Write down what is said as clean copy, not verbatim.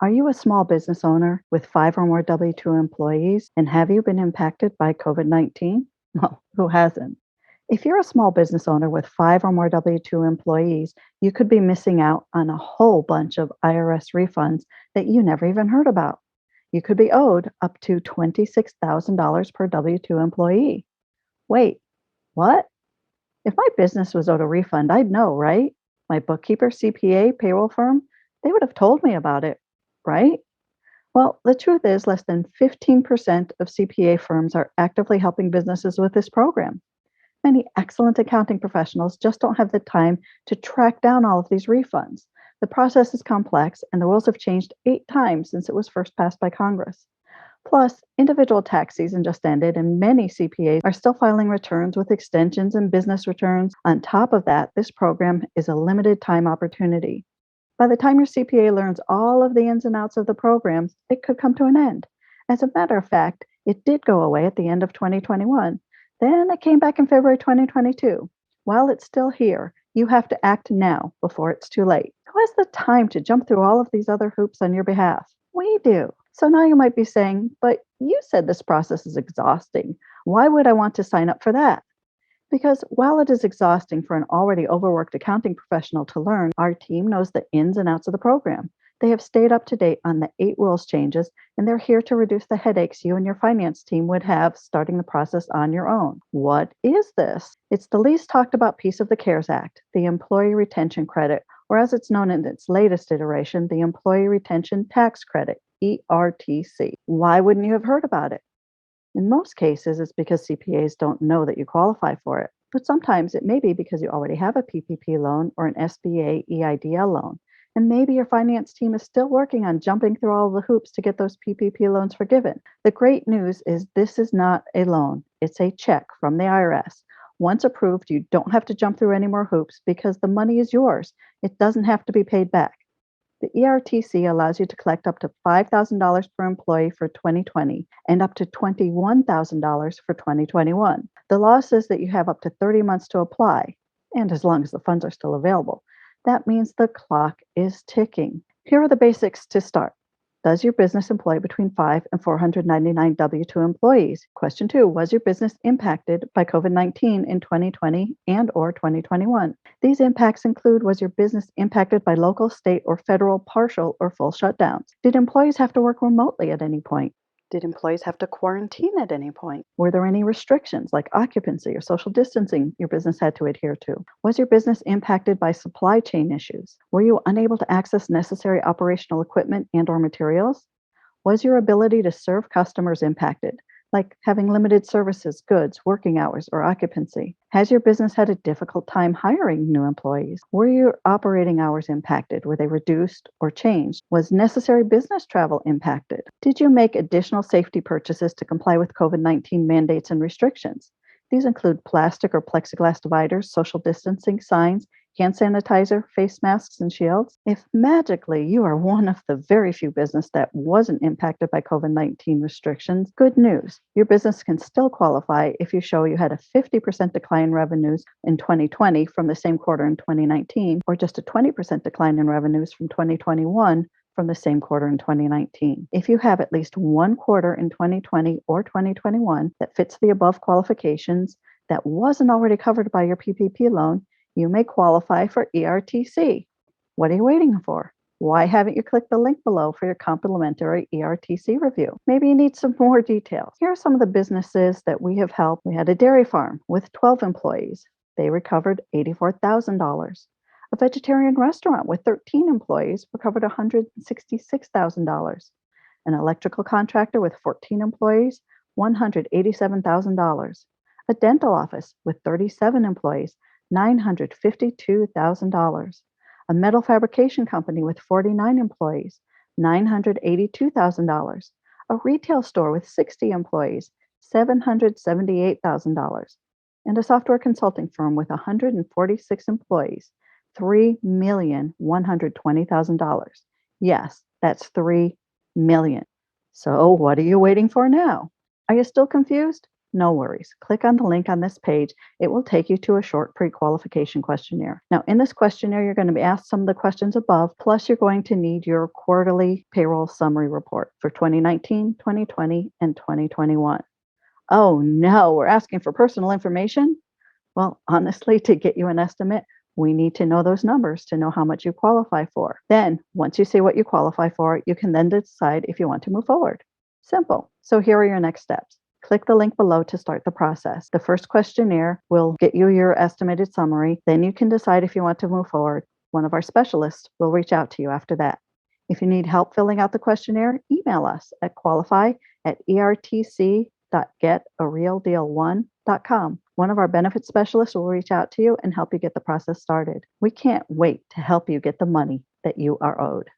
Are you a small business owner with 5 or more W-2 employees, and have you been impacted by COVID-19? Well, who hasn't? If you're a small business owner with 5 or more W-2 employees, you could be missing out on a whole bunch of IRS refunds that you never even heard about. You could be owed up to $26,000 per W-2 employee. Wait, what? If my business was owed a refund, I'd know, right? My bookkeeper, CPA, payroll firm, they would have told me about it, right? Well, the truth is, less than 15% of CPA firms are actively helping businesses with this program. Many excellent accounting professionals just don't have the time to track down all of these refunds. The process is complex, and the rules have changed 8 times since it was first passed by Congress. Plus, individual tax season just ended, and many CPAs are still filing returns with extensions and business returns. On top of that, this program is a limited time opportunity. By the time your CPA learns all of the ins and outs of the programs, it could come to an end. As a matter of fact, it did go away at the end of 2021. Then it came back in February 2022. While it's still here, you have to act now before it's too late. Who has the time to jump through all of these other hoops on your behalf? We do. So now you might be saying, but you said this process is exhausting. Why would I want to sign up for that? Because while it is exhausting for an already overworked accounting professional to learn, our team knows the ins and outs of the program. They have stayed up to date on the 8 rules changes, and they're here to reduce the headaches you and your finance team would have starting the process on your own. What is this? It's the least talked about piece of the CARES Act, the Employee Retention Credit, or as it's known in its latest iteration, the Employee Retention Tax Credit, ERTC. Why wouldn't you have heard about it? In most cases, it's because CPAs don't know that you qualify for it, but sometimes it may be because you already have a PPP loan or an SBA EIDL loan, and maybe your finance team is still working on jumping through all the hoops to get those PPP loans forgiven. The great news is this is not a loan, it's a check from the IRS. Once approved, you don't have to jump through any more hoops because the money is yours. It doesn't have to be paid back. The ERTC allows you to collect up to $5,000 per employee for 2020 and up to $21,000 for 2021. The law says that you have up to 30 months to apply, and as long as the funds are still available. That means the clock is ticking. Here are the basics to start. Does your business employ between 5 and 499 W-2 employees? Question 2, was your business impacted by COVID-19 in 2020 and or 2021? These impacts include, was your business impacted by local, state, or federal partial or full shutdowns? Did employees have to work remotely at any point? Did employees have to quarantine at any point? Were there any restrictions like occupancy or social distancing your business had to adhere to? Was your business impacted by supply chain issues? Were you unable to access necessary operational equipment and or materials? Was your ability to serve customers impacted, like having limited services, goods, working hours, or occupancy? Has your business had a difficult time hiring new employees? Were your operating hours impacted? Were they reduced or changed? Was necessary business travel impacted? Did you make additional safety purchases to comply with COVID-19 mandates and restrictions? These include plastic or plexiglass dividers, social distancing signs, hand sanitizer, face masks, and shields. If magically you are one of the very few business that wasn't impacted by COVID-19 restrictions, good news. Your business can still qualify if you show you had a 50% decline in revenues in 2020 from the same quarter in 2019, or just a 20% decline in revenues from 2021 from the same quarter in 2019. If you have at least one quarter in 2020 or 2021 that fits the above qualifications that wasn't already covered by your PPP loan, you may qualify for ERTC. What are you waiting for? Why haven't you clicked the link below for your complimentary ERTC review? Maybe you need some more details. Here are some of the businesses that we have helped. We had a dairy farm with 12 employees. They recovered $84,000. A vegetarian restaurant with 13 employees recovered $166,000. An electrical contractor with 14 employees, $187,000. A dental office with 37 employees, $952,000. A metal fabrication company with 49 employees, $982,000. A retail store with 60 employees, $778,000. And a software consulting firm with 146 employees, $3,120,000. Yes, that's $3 million. So what are you waiting for now? Are you still confused? No worries. Click on the link on this page. It will take you to a short pre-qualification questionnaire. Now, in this questionnaire, you're going to be asked some of the questions above, plus you're going to need your quarterly payroll summary report for 2019, 2020, and 2021. Oh no, we're asking for personal information? Well, honestly, to get you an estimate, we need to know those numbers to know how much you qualify for. Then, once you see what you qualify for, you can then decide if you want to move forward. Simple. So here are your next steps. Click the link below to start the process. The first questionnaire will get you your estimated summary. Then you can decide if you want to move forward. One of our specialists will reach out to you after that. If you need help filling out the questionnaire, email us at qualify@ertc.getarealdeal1.com. One of our benefit specialists will reach out to you and help you get the process started. We can't wait to help you get the money that you are owed.